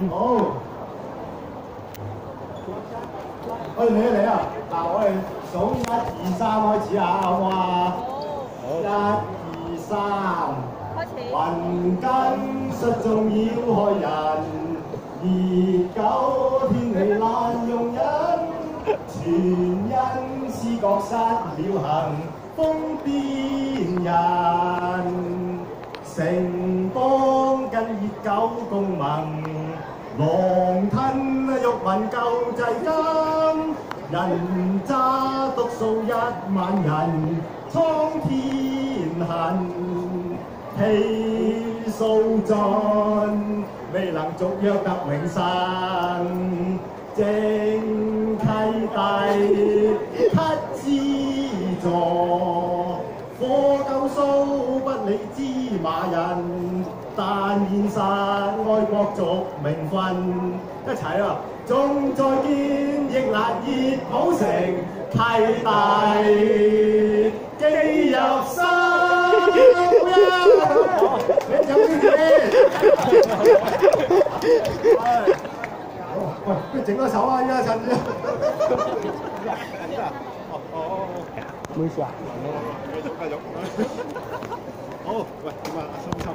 好。喂，你嚟啊！嗱，我哋數1、2、3開始啊，好唔好啊？好。1、2、3。開始。雲間失蹤要害人，熱狗天氣難容忍，全因思覺失了衡，瘋癲人。城邦跟熱狗共盟。狼吞鬱民救濟金，人渣毒數1萬人，蒼天恨，氣數盡，未能續約得永生，正契弟乞資助，火救蘇不理芝麻人。但現實愛國族名分，一齊啊！仲再見亦難熱普城契弟記入心。好呀！你走先先。喂，不如整多首啊！依家趁住。唔好意思啊。繼續。好，喂，點啊？心心啊！